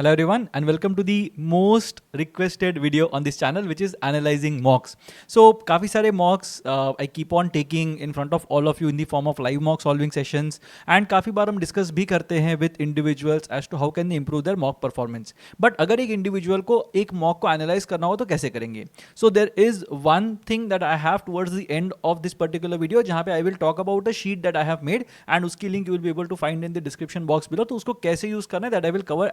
Hello everyone and welcome to the most requested video on this channel which is analyzing mocks. So काफ़ी सारे mocks I keep on taking in front of all of you in the form of live mock solving sessions and काफ़ी बार हम discuss भी करते हैं with individuals as to how can they improve their mock performance. But अगर एक individual को एक mock को analyze करना हो तो कैसे करेंगे? So there is one thing that I have towards the end of this particular video जहाँ पे I will talk about a sheet that I have made and उसकी link you will be able to find in the description box below. तो उसको कैसे use करना है that I will cover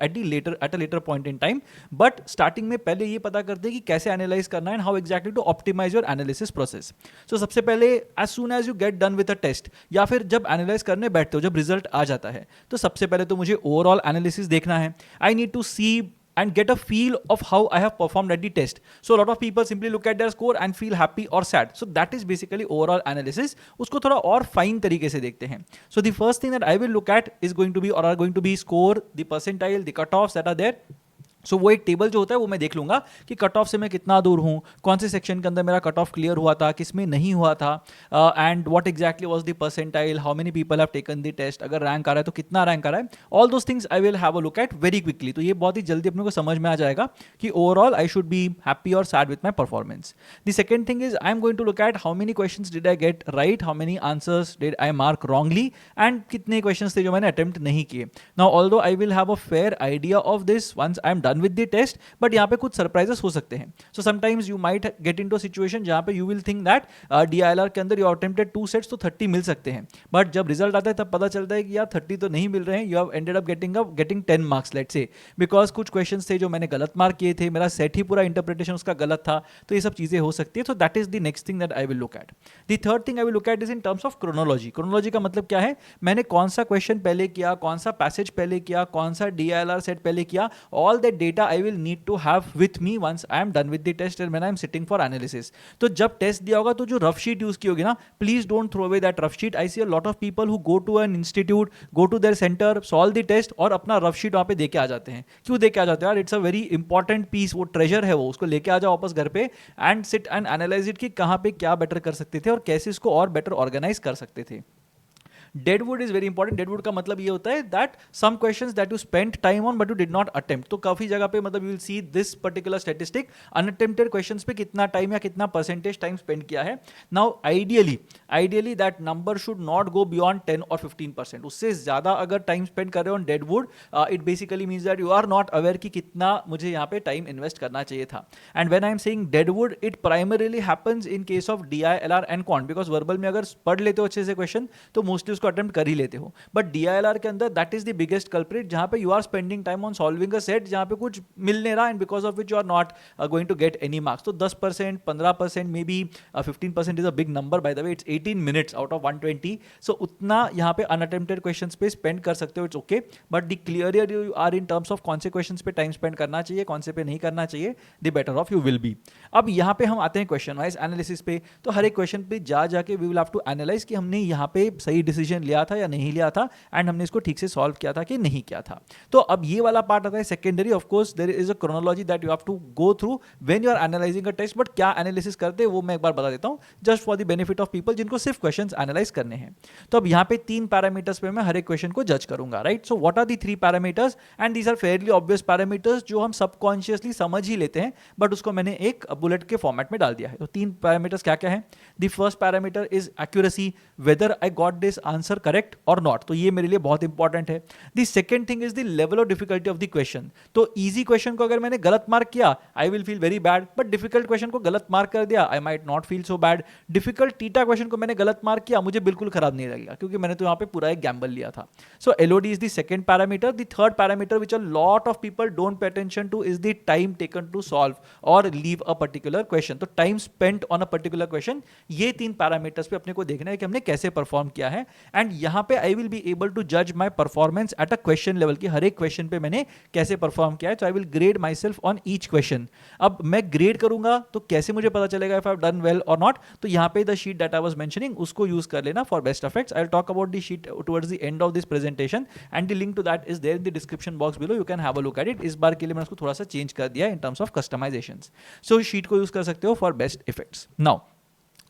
at a later point in time. But starting में पहले ये पता करते हैं कि कैसे analyze करना है and how exactly to optimize your analysis process. So सबसे पहले as soon as you get done with a test या फिर जब analyze करने बैठते हो जब result आ जाता है तो सबसे पहले तो मुझे overall analysis देखना है. I need to see and get a feel of how I have performed at the test. So a lot of people simply look at their score and feel happy or sad. So that is basically overall analysis. उसको थोड़ा और fine तरीके से देखते हैं. So the first thing that I will look at is going to be or are going to be score, the percentile, the cutoffs that are there. सो वो एक table जो होता है वो मैं देख लूँगा कि कट ऑफ से मैं कितना दूर हूँ, कौन से सेक्शन के अंदर मेरा कट ऑफ क्लियर हुआ था, किस में नहीं हुआ था, and what exactly was the percentile, how many people have taken the test, अगर रैंक आ रहा है तो कितना रैंक आ रहा है. All those things I will have a look at very quickly. तो ये बहुत ही जल्दी अपने को समझ में आ जाएगा कि overall I should be happy और sad with my performance. The second thing is I am going to look at how many questions did I get right, how many answers did I mark wrongly and कितने questions थे जो मैंने attempt नहीं किए. Now although I will have a fair idea of this once I am done with the test, but यहाँ पे कुछ surprises हो सकते हैं. So sometimes you might get into situation जहाँ पे you will think that DILR के अंदर यू अटेम्प्टेड 2 सेट्स तो 30 मिल सकते हैं, बट जब रिजल्ट आता है तब पता चलता है कि यार 30 तो नहीं मिल रहे हैं. You have ended up getting 10 marks let's say, because कुछ क्वेश्चंस थे जो मैंने गलत मार्क किए थे, मेरा सेट ही पूरा इंटरप्रिटेशन उसका गलत था. तो ये सब चीजें हो सकती है. सो that is the next thing that I will look at. The third thing I will look at is in terms of chronology. Chronology का मतलब क्या है, मैंने कौन सा क्वेश्चन पहले किया, कौन सा पैसेज पहले किया, कौन सा DILR सेट पहले किया. All that data I will need to have with me once I am done with the test and when I am sitting for analysis. तो जब टेस्ट दिया होगा तो जो रफ शीट यूज की होगी ना, please don't throw away that rough sheet. I see a lot of people who go to an institute, go to their centre, solve the test और अपना रफ शीट वहां पे देके आ जाते हैं. क्यों देके आ जाते हैं यार? It's a very important piece, वो ट्रेजर है, वो उसको लेके आ जाओ वापस घर पे and sit and analyse it कि कहाँ पे क्या बेटर कर सकते थे और कैसे इसको और बेटर ऑर्गेनाइज कर सकते थे. Deadwood is very important. Deadwood का मतलब ये होता है that some questions that you spent time on but you did not attempt. तो काफी जगह पे मतलब you will see this particular statistic, unattempted questions पे कितना टाइम या कितना परसेंटेज टाइम स्पेंड किया है. Now ideally that number should not go beyond 10 और 15%. उससे ज्यादा अगर टाइम स्पेंड कर रहे हो on deadwood, it basically means that you are not aware कि कितना मुझे यहाँ पे टाइम इन्वेस्ट करना चाहिए था. And when I am saying deadwood, it primarily happens in case of DILR and quant, because verbal में अगर पढ़ लेते हो अच्छे से क्वेश्चन तो मोस्टली उसको अटेम्प्ट कर ही लेते हो. बट DILR के अंदर that is the biggest culprit, जहां पे you are spending time on solving a set जहां पे कुछ मिल नहीं रहा and because of which you are not going to get any marks. तो 10%, 15%, may be 15% is a big number by the way. It's 18 minutes out of 120. So उतना यहाँ पे अनअटेम्प्टेड क्वेश्चंस पे स्पेंड कर सकते हो, it's okay. But the clear you are in terms of कौन से क्वेश्चंस पे टाइम स्पेंड करना चाहिए, कौन से पे नहीं करना चाहिए, the better of you will B. अब यहाँ पे हम आते हैं क्वेश्चन वाइज एनालिसिस पे. तो हर एक क्वेश्चन पे जाके we will have to analyse कि हमने यहाँ पे सही डिसीजन लिया था या नहीं लिया था एंड हमने इसको ठीक से सॉल्व किया था कि नहीं किया था. तो अब ये वाला पार्ट आता है secondary. Of course there is a chronology that you have to go through when you are analysing a test. But क्या एनालिसिस करते हैं वो मैं एक बार बता देता हूं, just for the benefit of people जिनको सिर्फ क्वेश्चंस एनालाइज करने हैं. तो अब यहाँ पे 3 पैरामीटर्स पे मैं हर एक क्वेश्चन को जज करूंगा, right. So what are the 3 parameters and these are fairly obvious parameters जो हम सबकॉन्शियसली समझ ही लेते हैं, बट उसको मैंने एक बुलेट के फॉर्मेट में डाल दिया है. तो 3 पैरामीटर्स क्या क्या है. The first parameter is accuracy, whether I got this answer correct और नॉट. तो ये मेरे लिए बहुत इंपॉर्टेंट है. The second thing is the level of difficulty of the question. तो इजी क्वेश्चन को अगर मैंने गलत मार्क किया, आई will feel very bad. But difficult question को गलत मार्क कर दिया, I might not feel so bad. Difficult theta question को मैंने गलत मार्क किया, मुझे बिल्कुल खराब नहीं लगेगा क्योंकि मैंने तो यहाँ पे पूरा एक गैम्बल लिया था. So LOD is the second parameter. The third parameter which a lot of people don't pay attention to is the time taken to solve और लीव अ पर्टिकुलर क्वेश्चन. तो time spent on a particular question, ये 3 parameters पे अपने को देखना है कि हमने कैसे परफॉर्म किया है. एंड यहाँ पे I will be able to जज my performance at a question level की हर एक क्वेश्चन पे मैंने कैसे परफॉर्म किया है. तो I will grade myself on each question. अब मैं ग्रेड करूंगा तो कैसे मुझे पता चलेगा if I have done well और नॉट. तो यहाँ पे the sheet that I was mentioning उसको यूज कर लेना for best effects. I will talk about the sheet towards the end of this presentation and the link to that is there in the description box below. You can have a look at it. इस बार के लिए मैंने उसको थोड़ा सा change कर दिया in terms of customisation. So sheet को यूज कर सकते हो for best effects. Now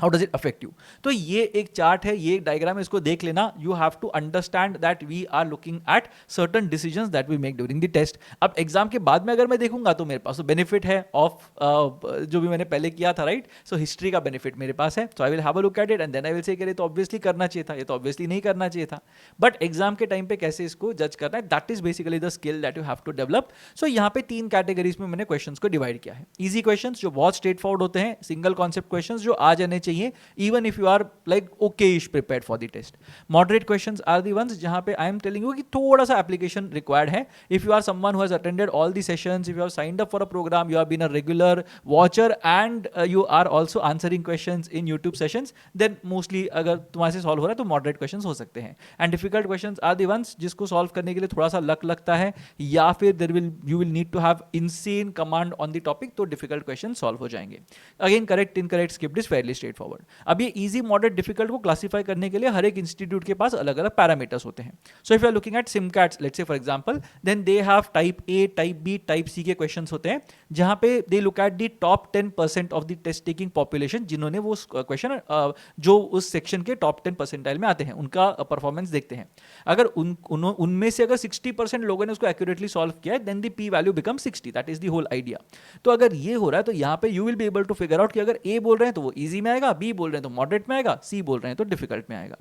how does it affect you? तो ये एक चार्ट है, ये एक डायग्राम है, इसको देख लेना. You have to understand that we are looking at certain decisions that we make during the test. अब एग्जाम के बाद में अगर मैं देखूंगा तो मेरे पास तो बेनिफिट है ऑफ जो भी मैंने पहले किया था, राइट? सो हिस्ट्री का बेनिफिट मेरे पास है. So I will have a look at it and then I will say ये तो ऑब्वियसली करना चाहिए था, ये तो ऑब्वियसली नहीं करना चाहिए था. बट एग्जाम के टाइम पे कैसे इसको जज करना है, that is basically the skill that you have to develop. So यहाँ पे 3 कैटेगरीज में मैंने क्वेश्चंस को डिवाइड किया है. इजी क्वेश्चंस जो बहुत स्ट्रेट फॉरवर्ड होते हैं, सिंगल कॉन्सेप्ट क्वेश्चंस जो आ जाने चाहिए even if you are like okay-ish prepared for the test. Moderate questions are the ones जहाँ पे I am telling you कि थोड़ा सा application required है. If you are someone who has attended all the sessions, if you have signed up for a program, you have been a regular watcher and you are also answering questions in YouTube sessions, then mostly अगर तुम्हारे से solve हो रहा है तो moderate questions हो सकते हैं. And difficult questions are the ones जिसको solve करने के लिए थोड़ा सा luck लगता है या फिर you will need to have insane command on the topic, तो difficult questions solve हो जाएंगे. Again, correct, incorrect, skipped is fairly straightforward. अब ये इजी, मॉडरेट, डिफिकल्ट को क्लासिफाई करने के लिए हर एक इंस्टीट्यूट के पास अलग अलग पैरामीटर्स होते हैं. So if you are looking at SimCATs let's say for example, then they have type A, type B, type C के क्वेश्चंस होते हैं जहां पे they look at the top 10% of the test taking population जिन्होंने वो question जो उस section के टॉप 10 परसेंटाइल में आते हैं उनका परफॉर्मेंस देखते हैं. अगर उनमें से अगर 60% लोगों ने उसको एक्यूरेटली सॉल्व किया है then the P value become 60. That is the whole idea. तो अगर ये हो रहा है तो यहाँ पे you will be able to figure out कि अगर ए बोल रहे हैं तो वो इजी में आएगा, बी बोल रहे हैं तो मॉडरेट में आएगा, सी बोल रहे हैं तो डिफिकल्ट में आएगा.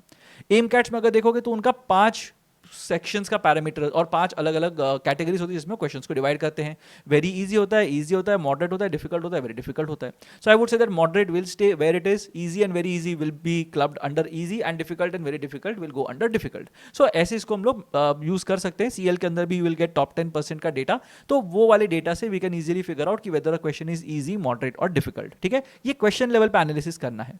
एम कैट्स में अगर देखोगे तो उनका 5 सेक्शंस का पैरामीटर और 5 अलग अलग कैटेगरीज होती है जिसमें क्वेश्चंस को डिवाइड करते हैं. वेरी इजी होता है, मॉडरेट होता है, डिफिकल्ट होता है, वेरी डिफिकल्ट होता है. So I would say that moderate will stay where it is, easy and very easy will be clubbed under easy and difficult and very difficult will go under difficult. So ऐसे इसको हम लोग use कर सकते हैं. CL के अंदर भी विल गेट टॉप 10% का डेटा, तो वो वाले डेटा से we can easily figure out कि whether a question is easy, moderate और डिफिकल्ट. ठीक है, ये क्वेश्चन लेवल पे एनालिसिस करना है.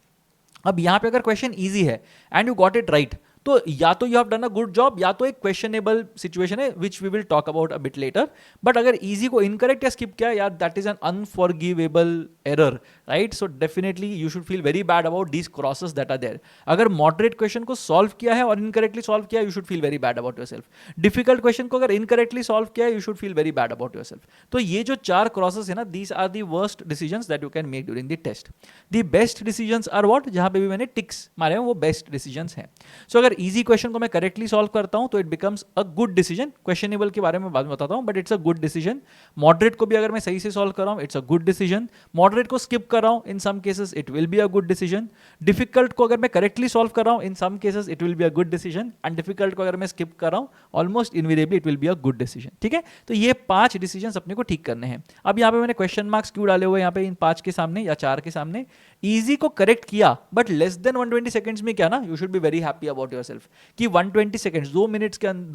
अब यहां पे अगर क्वेश्चन इजी है and you got it right तो या तो you have done a good job या तो एक क्वेश्चनेबल सिचुएशन है which we will talk about a bit later. But अगर इजी को इनकरेक्ट या स्किप किया यार that is an unforgivable error, right? So definitely you should feel very bad about these crosses that are there. अगर moderate question को solve किया है और इनकरेक्टली सॉल्व किया you should feel very bad about yourself. Difficult question को अगर incorrectly solve किया you should feel very bad about yourself. तो ये जो 4 क्रॉसेस है ना, these are the worst decisions that you can make during the test. The best decisions are what, जहां पे भी मैंने टिक्स मारे हैं वो बेस्ट डिसीजंस हैं. सो अगर इजी क्वेश्चन को मैं करेक्टली सॉल्व करता हूं तो it becomes a good decision. Questionable के बारे में बाद में बताता हूं but it's a good decision. Moderate को भी अगर मैं सही से सॉल्व कर रहा हूं it's a good decision. Moderate को स्किप कर रहा हूं in some cases it will be a good decision. Difficult को अगर मैं करेक्टली सॉल्व कर रहा हूं in some cases it will be a good decision and difficult को अगर मैं स्किप कर रहा हूं almost invariably it will be a good decision. ठीक है, तो ये 5 डिसीजन अपने को ठीक करने हैं. अब यहाँ पे मैंने क्वेश्चन मार्क्स क्यों डाले हुए यहाँ पे इन 5 के सामने या 4 के सामने? इजी को करेक्ट किया बट लेस देन 120 सेकंड्स में क्या ना, you should be very happy about yourself कि 120 सेकंड्स 2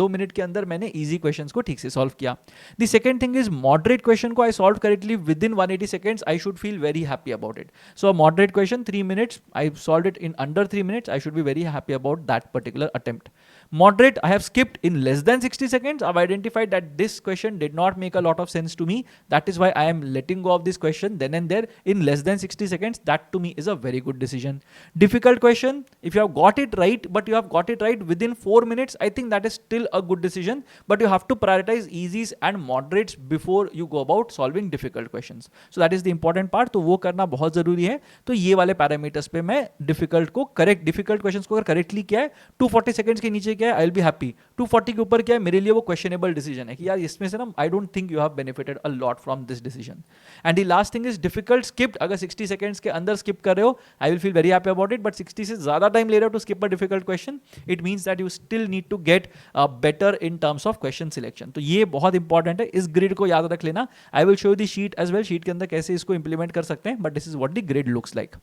मिनट के अंदर मैंने इजी क्वेश्चंस को ठीक से सॉल्व किया. The second thing is moderate question को I solve correctly within 180 seconds, I should feel very happy about it. So a moderate question 3 minutes, I solve it in under 3 minutes, I should be very happy about that particular attempt. Moderate, I have skipped in less than 60 seconds. I've identified that this question did not make a lot of sense to me. That is why I am letting go of this question then and there in less than 60 seconds. That to me is a very good decision. Difficult question, if you have got it right, but you have got it right within 4 minutes, I think that is still a good decision. But you have to prioritize easies and moderates before you go about solving difficult questions. So that is the important part. तो वो करना बहुत जरूरी है. तो ये वाले parameters पे मैं difficult questions को अगर correctly किया है 240 seconds के नीचे क्या है आई विल बी हैप्पी. 240 के ऊपर क्या है मेरे लिए वो क्वेश्चनेबल डिसीजन है कि यार इसमें से ना I don't think you have benefited a lot from this decision. And the last thing is difficult skipped. अगर 60 सेकंड्स के अंदर स्किप कर रहे हो I will feel very happy about it. But 60 से ज्यादा टाइम ले रहे हो to skip a difficult question, it means that you still need to get better in terms of question selection. तो ये बहुत इंपॉर्टेंट है, इस ग्रिड को याद रख लेना. I will show the sheet as well, sheet के अंदर कैसे इसको इंप्लीमेंट कर सकते हैं, but this is what the grid looks like.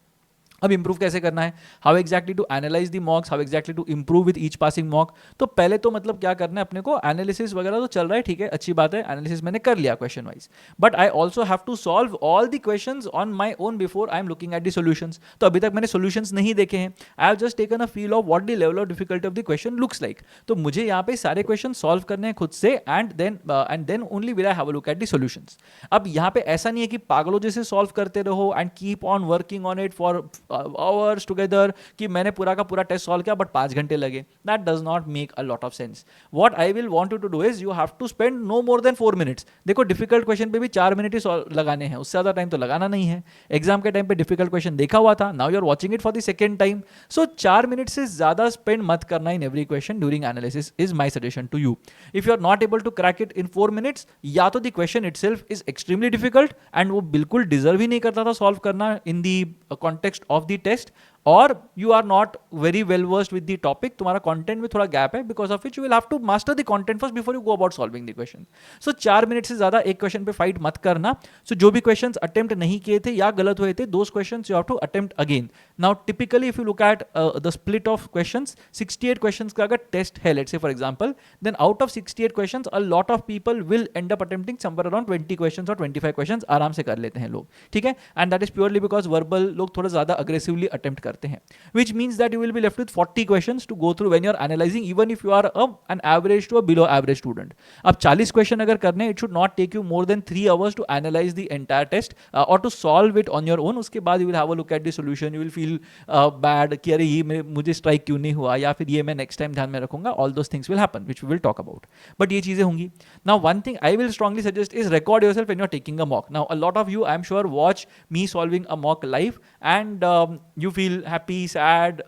अब इंप्रूव कैसे करना है, how exactly to analyse the mocks, how exactly to improve with each passing mock. तो पहले तो मतलब क्या करना है अपने को, एनालिसिस वगैरह तो चल रहा है, ठीक है, अच्छी बात है, एनालिसिस मैंने कर लिया question wise, but I also have to solve all the questions on my own before I am looking at the solutions. तो अभी तक मैंने सॉल्यूशंस नहीं देखे हैं, I have just taken a feel of what the level of difficulty of the question looks like. तो मुझे यहाँ पे सारे क्वेश्चन सॉल्व करने हैं खुद से and then only will I have a look at the solutions. अब यहाँ पे ऐसा नहीं है कि पागलों जैसे सॉल्व करते रहो and keep on working on it for hours together कि मैंने पूरा का पूरा टेस्ट सॉल्व किया बट 5 घंटे लगे. That does not make a lot of sense. What I will want you to do is you have to spend no more than 4 minutes. देखो difficult question पे भी 4 मिनट ही लगाने हैं, उससे ज़्यादा टाइम तो लगाना नहीं है. एग्जाम के टाइम पे डिफिकल्ट क्वेश्चन देखा हुआ था, now you are watching it for the second time. So 4 minute से ज़्यादा स्पेंड मत करना in every question during analysis is my suggestion to you. If you are not able to crack it in 4 minutes, या तो the question itself is extremely difficult and वो बिल्कुल deserve ही नहीं करता था सॉल्व करना in the context of the test, और you are not very well versed with the topic, तुम्हारा कंटेंट में थोड़ा गैप है, because of which you will have to master the content first before you go about solving the question. So 4 minute से ज्यादा एक question पे fight मत करना. सो जो भी क्वेश्चंस अटेम्प्ट नहीं किए थे या गलत हुए थे, those questions you have to attempt again. Now typically if you look at the split of questions, 68 questions का अगर टेस्ट है let's say for example, then out of 68 questions a lot of people will end up attempting somewhere around 20 questions और 25 questions आराम से कर लेते हैं लोग, ठीक है. And that is purely because verbal लोग थोड़ा ज्यादा अग्रेसिवली अटेम्प्ट करते हैं, which means that you will be left with 40 questions to go through when you are analyzing, even if you are an average to a below average student. अब 40 question अगर करने, it should not take you more than 3 hours to analyze the entire test or to solve it on your own. उसके बाद you will have a look at the solution, you will feel bad कि अरे ये मुझे strike क्यों नहीं हुआ, या फिर ये मैं next time ध्यान में रखूंगा. All those things will happen, which we will talk about. But ये चीजें होंगी. Now one thing I will strongly suggest is record yourself when you are taking a mock. Now a lot of you I am sure watch me solving a mock live and you feel happy, sad,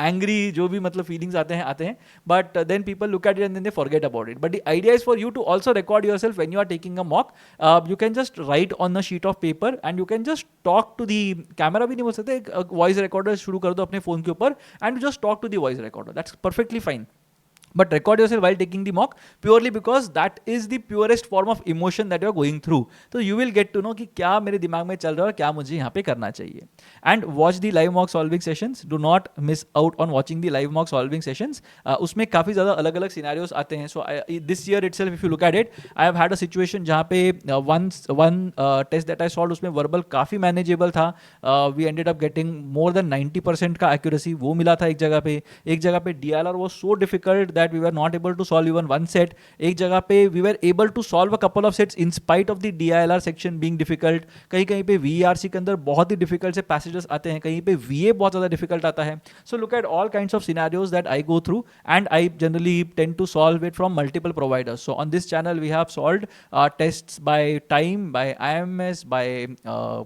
angry, जो भी मतलब feelings आते हैं, but then people look at it and then they forget about it. But the idea is for you to also record yourself when you are taking a mock. You can just write on a sheet of paper and you can just talk to the camera, भी नहीं बोल सकते, voice recorder शुरू कर दो अपने phone के ऊपर and just talk to the voice recorder. That's perfectly fine. But record yourself while taking the mock purely because that is the purest form of emotion that you are going through. So you will get to know कि क्या मेरे दिमाग में चल रहा है और क्या मुझे यहाँ पे करना चाहिए. And watch the live mock solving sessions. Do not miss out on watching the live mock solving sessions. उसमें काफ़ी ज़्यादा अलग अलग scenarios आते हैं. So this year itself, if you look at it, I have had a situation जहाँ पे one test that I solved उसमें verbal काफ़ी manageable था. We ended up getting more than 90% का accuracy वो मिला था एक जगह पे DLR was so difficult that we were not able to solve even one set. एक जगह पे we were able to solve a couple of sets in spite of the DILR section being difficult. कहीं पे VERC के अंदर बहुत ही difficult से passages आते हैं, कहीं पे VA बहुत ज़्यादा difficult आता है. So look at all kinds of scenarios that I go through and I generally tend to solve it from multiple providers. So on this channel we have solved tests by Time, by IMS, by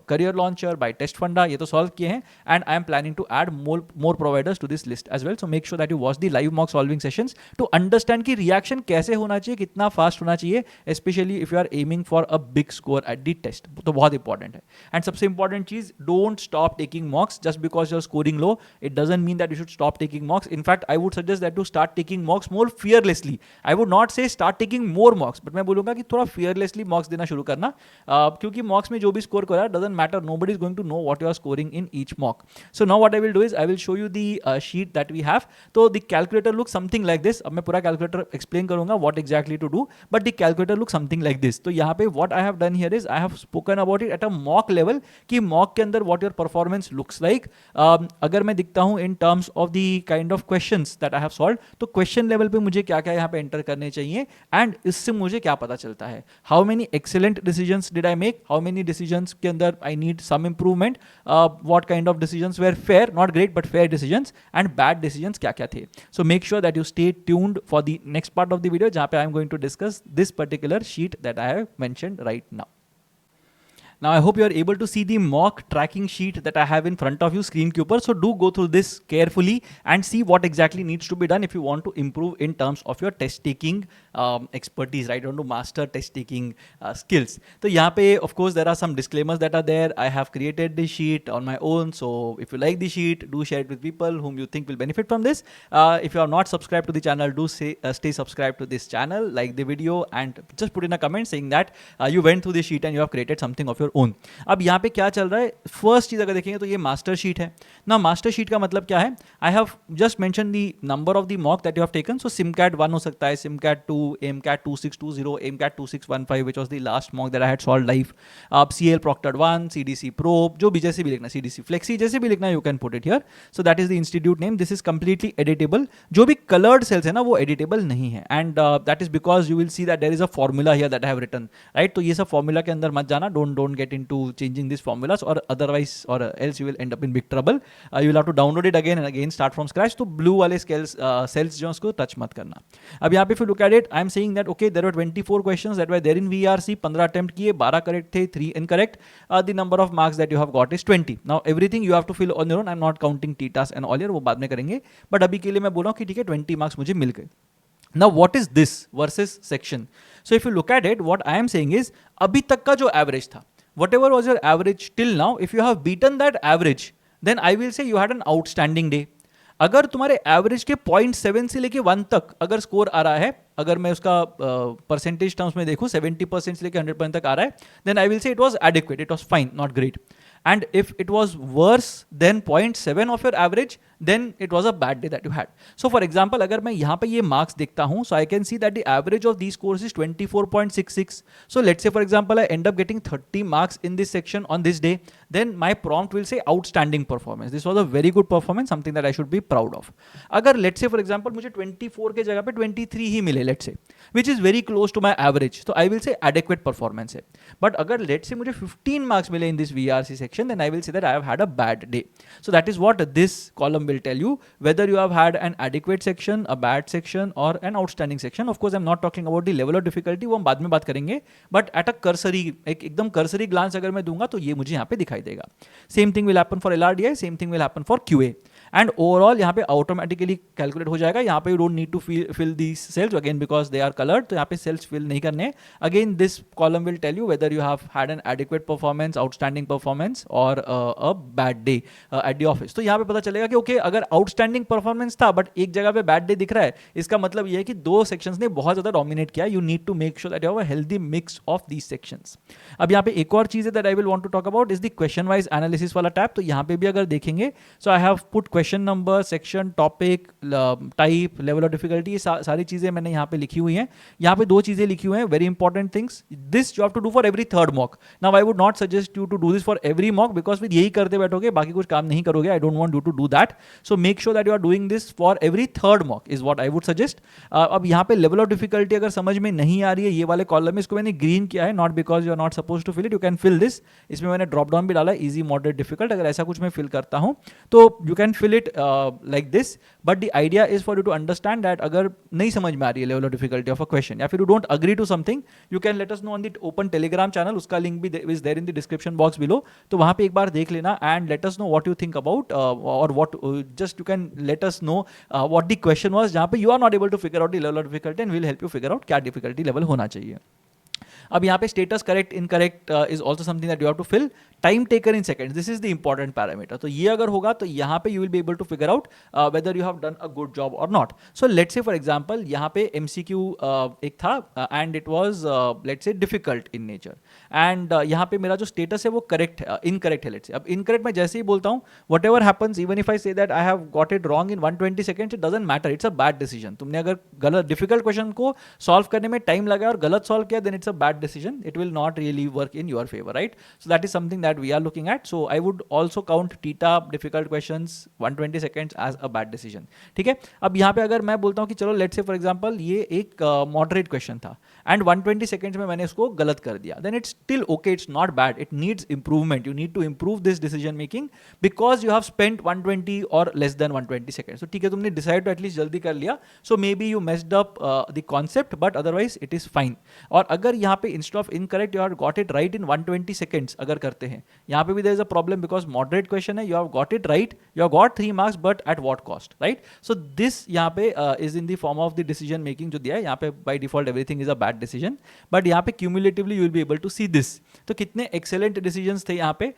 Career Launcher, by TestFunda, ये तो solve किए हैं and I am planning to add more providers to this list as well. So make sure that you watch the live mock solving sessions to understand कि reaction कैसे होना चाहिए, कितना fast होना चाहिए, specially if you are aiming for a big score at the test. तो बहुत important है. एंड सबसे इंपॉर्टेंट चीज, don't stop taking mocks just because you are scoring low. It doesn't mean that you should stop taking mocks. In fact I would suggest that to start taking mocks more fearlessly. I would not say start taking more मॉक्स, but मैं बोलूंगा कि थोड़ा fearlessly मॉक्स देना शुरू करना, क्योंकि मॉक्स में जो भी स्कोर करा doesn't matter, nobody is going to know what you are scoring in each mock. So now what I will do is I will show you the sheet that we have. तो the calculator look something like this. अब मैं पूरा calculator explain करूंगा what exactly to do, but the calculator looks something like this. तो यहाँ पे what I have done here is I have spoken about it at a mock level कि mock के अंदर what your performance looks like. अगर मैं दिखता हूँ in terms of the kind of questions that I have solved, तो question level पे मुझे क्या क्या यहाँ पे enter करने चाहिए and इससे मुझे क्या पता चलता है. How many excellent decisions did I make? How many decisions के अंदर I need some improvement? What kind of decisions were fair, not great but fair decisions, and bad decisions क्या क्या थे. So make sure that you stay tuned for the next part of the video जहाँ पे I am going to discuss this particular sheet that I have mentioned right now. Now I hope you are able to see the mock tracking sheet that I have in front of you screen के ऊपर. So do go through this carefully and see what exactly needs to be done if you want to improve in terms of your test taking expertise, right? You want to master test taking skills. तो यहाँ पे of course there are some disclaimers that are there. I have created this sheet on my own. So if you like the sheet, do share it with people whom you think will benefit from this. If you are not subscribed to the channel, do stay subscribed to this channel, like the video and just put in a comment saying that you went through this sheet and you have created something of your own. अब यहाँ पे क्या चल रहा है, first चीज अगर देखेंगे तो ये मास्टर शीट है ना. मास्टर शीट का मतलब क्या है, I have just mention the number of the mock that you have taken. So SimCAT 1 हो सकता है, SimCAT 2, MCAT 2620, MCAT 2615 which was the last mock that I had solved live. आप सीएल प्रॉक्टर्ड 1, सीडीसी प्रोब, जो भी जैसे भी लिखना, CDC flexi जैसे भी लिखना, you can put it here. So that is the institute name. This is completely editable. जो भी कलर्ड सेल्स है ना वो एडिटेबल नहीं है and that is because you will see that there is a formula here that I have written, right. तो ये सब फॉर्मूला के अंदर मत जाना, don't don't get into changing these formulas, or otherwise, or else you will end up in big trouble. You will have to download it again and again, start from scratch. तो blue वाले cells जो उसको touch मत करना. अब यहाँ पे if you look at it, I am saying that okay, there were 24 questions that were there in VRC, 15 attempt किए, 12 correct थे, 3 incorrect. The number of marks that you have got is 20. Now everything you have to fill on your own. I'm not counting TTAS and all, वो बाद में करेंगे, but अभी के लिए मैं बोल रहा हूँ कि ठीक है 20 marks मुझे मिल गए. Now what is this versus section? So if you look at it, what I am saying is अभी तक का जो average था, whatever was your average till now, if you have beaten that average, then I will say you had an outstanding day. अगर तुम्हारे average के 0.7 से लेके 1 तक अगर स्कोर आ रहा है, अगर मैं उसका परसेंटेज टर्म्स में देखूं 70% से लेके 100% तक आ रहा है, then I will say it was adequate, it was fine, not great. And if it was worse than 0.7 of your average, then it was a bad day that you had. So for example, अगर मैं यहाँ पे ये marks देखता हूँ, so I can see that the average of these scores is 24.66. So let's say for example, I end up getting 30 marks in this section on this day, then my prompt will say outstanding performance. This was a very good performance, something that I should be proud of. अगर let's say for example, मुझे 24 के जगह पे 23 ही मिले, let's say, which is very close to my average, so I will say adequate performance है. But अगर let's say मुझे 15 marks मिले in this VRC section, then I will say that I have had a bad day. So that is what this column will tell you, whether you have had an adequate section, a bad section, or an outstanding section. Of course, I'm not talking about the level of difficulty, वो हम बाद में बात करेंगे, but at a cursory, एकदम cursory glance अगर मैं दूंगा तो ये मुझे यहाँ पे दिखाई देगा. Same thing will happen for LRDI, same thing will happen for QA. And overall यहाँ पे automatically calculate हो जाएगा. यहाँ पे you don't need to fill these cells again because they are colored, तो यहाँ पे cells fill नहीं करने. Again, this column will tell you whether you have had an adequate performance, outstanding performance, or a bad day at the office. तो यहाँ पे पता चलेगा कि okay, अगर outstanding performance था but एक जगह पे bad day दिख रहा है, इसका मतलब ये है कि दो sections ने बहुत ज़्यादा dominate किया. You need to make sure that you have a healthy mix of these sections. अब यहाँ पे एक और चीज़ है that I will want to talk about is the question wise analysis वाला tab. तो यहाँ पे भी अगर देखेंगे, so I have put question number, section, topic, type, level of difficulty, ये सारी चीज़ें मैंने यहाँ पे लिखी हुई हैं. यहाँ पे दो चीज़ें लिखी हुई हैं, very important things. This you have to do for every third mock. Now I would not suggest you to do this for every mock because फिर यही करते बैठोगे, बाकी कुछ काम नहीं करोगे. I don't want you to do that. So make sure that you are doing this for every third mock is what I would suggest. अब यहाँ पे level of difficulty अगर समझ में नहीं आ रही है, ये वाले कॉलम में इसको मैंने ग्रीन किया है, not because you are not supposed to fill it. You can fill this. इसमें मैंने ड्रॉप डाउन भी डाला है, easy, moderate, difficult. अगर ऐसा कुछ मैं fill करता हूँ तो you can fill it like this. But the idea is for you to understand that अगर नहीं समझ में आ रही है level of difficulty of a question, या फिर you don't agree to something, you can let us know on the open Telegram channel. उसका link भी is there in the description box below. तो वहाँ पे एक बार देख लेना and let us know what you think about or what just you can let us know what the question was, जहाँ पे you are not able to figure out the level of difficulty and we'll help you figure out क्या difficulty level होना चाहिए. अब यहाँ पे status correct incorrect is also something that you have to fill. Time taker in seconds, this is the important parameter. तो ये अगर होगा तो यहाँ पे you will be able to figure out whether you have done a good job और not. So let's say for example यहाँ पे एमसीक्यू एक था and it was let's say difficult in nature and यहाँ पे मेरा जो स्टेटस है वो करेक्ट है, इनकरेक्ट है. लेट्स से अब इनकरेक्ट मैं जैसे ही बोलता हूँ, what ever happens, even if I say that I have got it wrong in 120 seconds, it doesn't matter, it's a bad decision. तुमने अगर गलत डिफिकल्ट क्वेश्चन को सॉल्व करने में टाइम लगा और गलत सॉल्व किया, then it's a bad decision. It will not really work in your favor, right? So that is something that we are looking at. So I would also count TTA difficult questions 120 seconds as a bad decision. ठीक है. अब यहाँ पे अगर मैं बोलता हूँ कि चलो let's say for example ये एक moderate question था and 120 seconds में मैंने इसको गलत कर दिया, then it's still okay, it's not bad, it needs improvement. You need to improve this decision making because you have spent 120 or less than 120 seconds. So ठीक है, तुमने decide to at least जल्दी कर लिया, so maybe you messed up the concept, but otherwise it is fine. और अगर यहाँ पे instead of incorrect you have got it right in 120 seconds अगर करते हैं, यहाँ पे भी there is a problem because moderate question है, you have got it right, you have got 3 marks but at what cost, right? So this यहाँ पे is in the form of the decision making जो दिया है. यहाँ पे by default everything is a bad decision, but यहाँ पे cumulatively you will be able to see this. तो कितने excellent decisions थे यहाँ पे,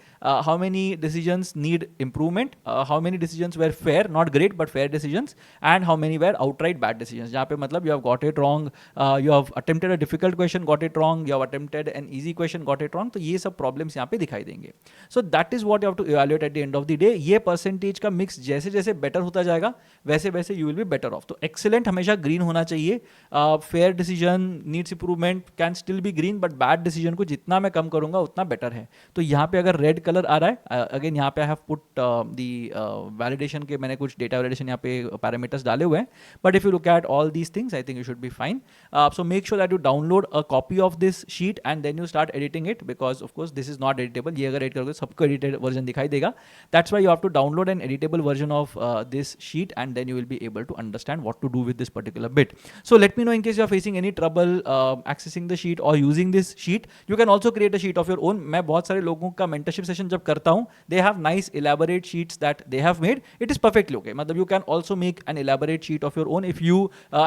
how many decisions need improvement, how many decisions were fair, not great but fair decisions, and how many were outright bad decisions. जहाँ पे मतलब you have got it wrong, you have attempted a difficult question, got it wrong, you have attempted an easy question, got it wrong. तो ये सब problems यहाँ पे दिखाई देंगे. So that is what you have to evaluate at the end of the day. ये percentage का mix जैसे जैसे बेटर होता जाएगा वैसे वैसे you will be better off. तो एक्सेलेंट हमेशा ग्रीन होना चाहिए, fair decision needs improvement can still be green, but bad decision को जितना मैं कम करूंगा उतना बेटर है. तो यहाँ पे अगर रेड कलर आ रहा है, अगेन यहाँ पे I have put the validation के, मैंने कुछ डेटा वैलिडेशन यहाँ पे पैरामीटर्स डाले हुए हैं, but if you look at all these things I think you should be fine. So make sure that you download a copy of this sheet and then you start editing it, because of course this is not editable. ये अगर edit करोगे सबको edited version दिखाई देगा. That's why you have to download an editable version of this sheet, and then you will be able to understand what to do with this particular bit. So let me know in case you are facing any trouble accessing the sheet or using this sheet. You can also create a sheet of your own. मैं बहुत सारे लोगों का mentorship session जब करता हूँ, they have nice elaborate sheets that they have made. It is perfectly okay. मतलब you can also make an elaborate sheet of your own if you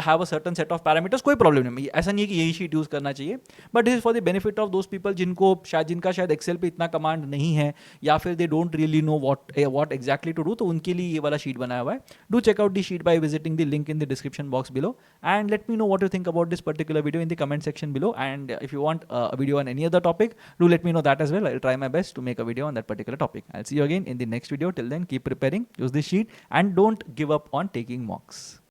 have a certain set of parameters. कोई problem नहीं, ऐसा नहीं है कि यही sheet use करना चाहिए. But this is for the benefit of those people जिनका शायद Excel पे इतना command नहीं है, या फिर they don't really know what exactly to do, तो उनके लिए ये वाला sheet बनाया हुआ है. Do check out the sheet by visiting the link in the description box below, and let me know what you think about this particular video in the comment section below. And if you want a video on any other topic, do let me know that as well. I'll try my best to make a video on that particular topic. I'll see you again in the next video. Till then, keep preparing, use this sheet, and don't give up on taking mocks.